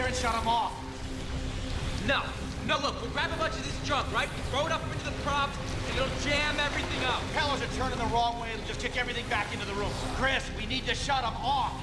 and shut them off. No. No, look, we'll grab a bunch of this junk, right? Throw it up into the props, and it'll jam everything up. Propellers are turning the wrong way. It'll just kick everything back into the room. Chris, we need to shut them off.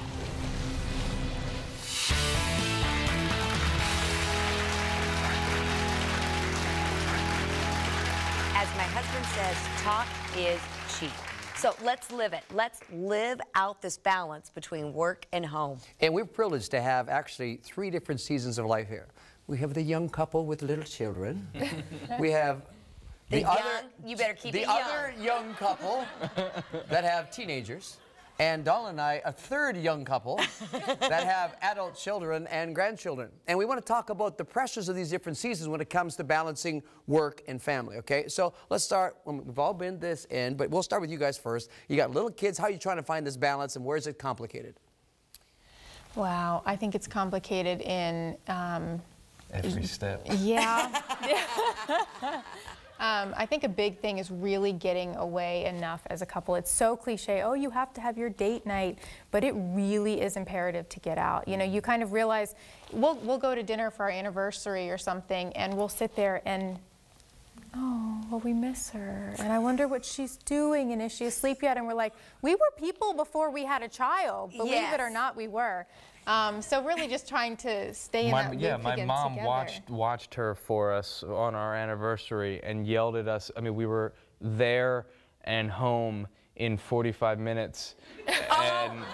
As my husband says, talk is cheap. So let's live it. Let's live out this balance between work and home. And we're privileged to have actually 3 different seasons of life here. We have the young couple with little children. We have the young, you better keep it young. The other young couple that have teenagers. And Dawn and I, a 3rd young couple that have adult children and grandchildren. And we want to talk about the pressures of these different seasons when it comes to balancing work and family, okay? So let's start, we've all been this end, but we'll start with you guys first. You got little kids, how are you trying to find this balance and where is it complicated? Wow, I think it's complicated in... every step. Yeah. I think a big thing is really getting away enough as a couple. It's so cliche, oh, you have to have your date night, but it really is imperative to get out. You know, you kind of realize, we'll go to dinner for our anniversary or something, and we'll sit there and, oh, well, we miss her, and I wonder what she's doing, and is she asleep yet? And we're like, we were people before we had a child. Believe it or not, we were. So really just trying to stay in that loop again my mom together. watched her for us on our anniversary and yelled at us. I mean, we were there and home in 45 minutes. Oh,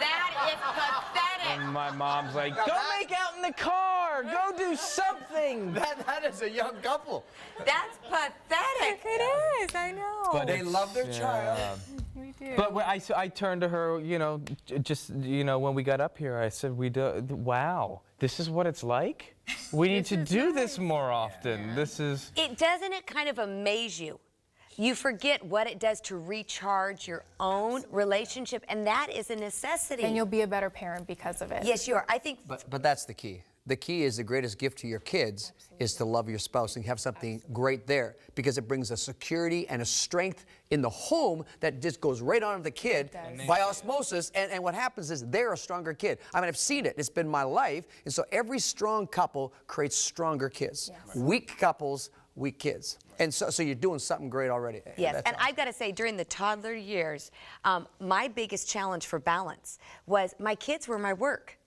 that is pathetic. And my mom's like, go make out in the car. Go do something. That is a young couple. That's pathetic. It is, I know. But they love their child. We do. But when I turned to her, you know, just, you know, when we got up here, I said, wow, this is what it's like? We need to do this more often. This is... Doesn't it kind of amaze you? You forget what it does to recharge your own relationship, and that is a necessity. And you'll be a better parent because of it. Yes, you are. I think... But that's the key. The key is the greatest gift to your kids is to love your spouse and have something great there, because it brings a security and a strength in the home that just goes right on to the kid by osmosis. And what happens is they're a stronger kid. I mean, I've seen it. It's been my life. And so every strong couple creates stronger kids. Yes. Weak couples, weak kids. And so you're doing something great already. Yes, That's and I've got to say, during the toddler years, my biggest challenge for balance was my kids were my work.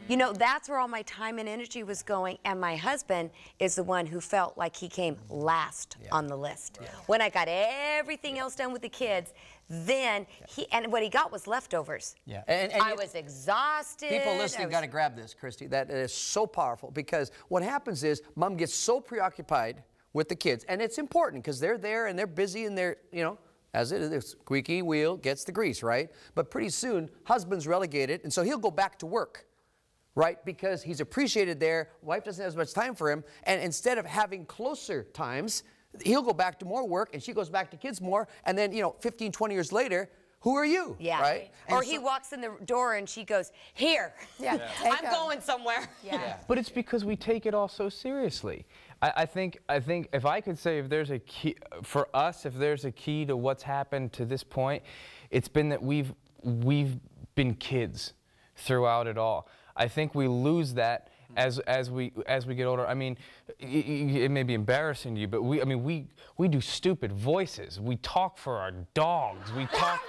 You know, that's where all my time and energy was going, and my husband is the one who felt like he came last on the list. When I got everything else done with the kids, then and what he got was leftovers. Yeah. And I was exhausted. People listening got to grab this, Christy. That is so powerful, because what happens is mom gets so preoccupied with the kids, and it's important because they're there and they're busy and they're, you know, as it is, the squeaky wheel gets the grease, right? But pretty soon, husband's relegated, and so he'll go back to work. Right? Because he's appreciated there, wife doesn't have as much time for him, and instead of having closer times, he'll go back to more work, and she goes back to kids more, and then, you know, 15, 20 years later, who are you? Yeah. Right? Or he walks in the door and she goes, here, I'm going somewhere. Yeah. But it's because we take it all so seriously. I think if I could say if there's a key, for us, if there's a key to what's happened to this point, it's been that we've been kids throughout it all. I think we lose that as we get older. I mean, it may be embarrassing to you, but we do stupid voices. We talk for our dogs. We talk.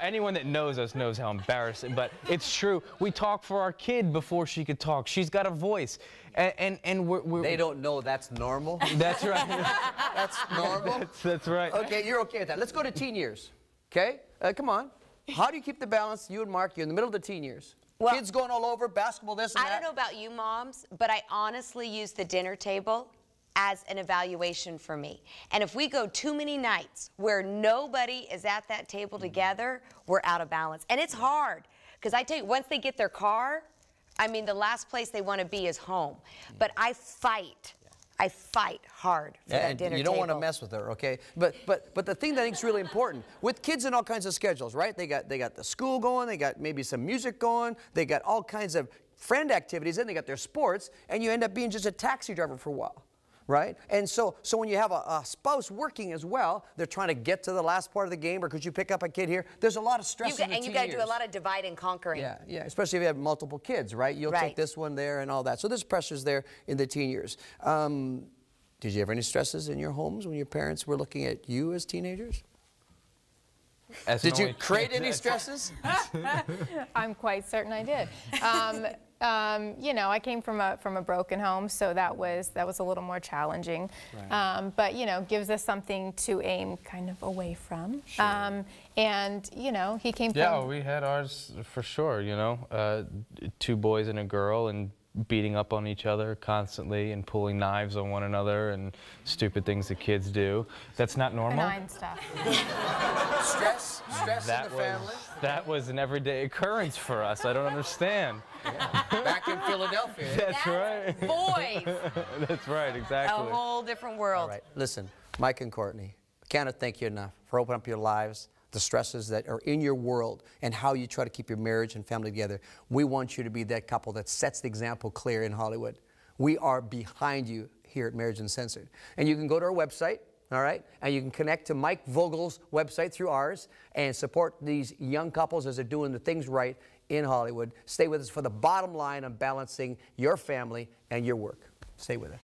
Anyone that knows us knows how embarrassing, but it's true. We talk for our kid before she could talk. She's got a voice, and we're they don't know that's normal. That's right. That's normal. That's right. Okay, you're okay with that. Let's go to teen years. Okay, come on. How do you keep the balance? You and Mark, you're in the middle of the teen years. Well, kids going all over, basketball, this and that. I don't know about you moms, but I honestly use the dinner table as an evaluation for me. And if we go too many nights where nobody is at that table together, we're out of balance. And it's hard, because I tell you, once they get their car, I mean, the last place they want to be is home. But I fight hard for that dinner table. You don't want to mess with her, okay? But the thing that I think is really important, with kids in all kinds of schedules, right? They got the school going, they got maybe some music going, they got all kinds of friend activities, and they got their sports, and you end up being just a taxi driver for a while. right? And so when you have a spouse working as well, they're trying to get to the last part of the game, or could you pick up a kid here? There's a lot of stress in the And you got to do a lot of divide and conquering. Yeah, yeah, especially if you have multiple kids, right? You'll take this one there and all that. So there's pressures there in the teen years. Did you have any stresses in your homes when your parents were looking at you as teenagers? Did you create any stresses? I'm quite certain I did. You know, I came from a broken home, so that was a little more challenging. Right. But you know, gives us something to aim kind of away from. Sure. And you know, he came from. Yeah, we had ours for sure. You know, 2 boys and a girl, and beating up on each other constantly and pulling knives on one another and stupid things that kids do. That's not normal. Benign stuff. Stress in the family. That was an everyday occurrence for us. I don't understand. Yeah. Back in Philadelphia. That's right. Boys. That's right, exactly. A whole different world. All right, listen, Mike and Courtney, I cannot thank you enough for opening up your lives, the stresses that are in your world, and how you try to keep your marriage and family together. We want you to be that couple that sets the example clear in Hollywood. We are behind you here at Marriage Uncensored. And you can go to our website, all right, and you can connect to Mike Vogel's website through ours and support these young couples as they're doing the things right in Hollywood. Stay with us for the bottom line on balancing your family and your work. Stay with us.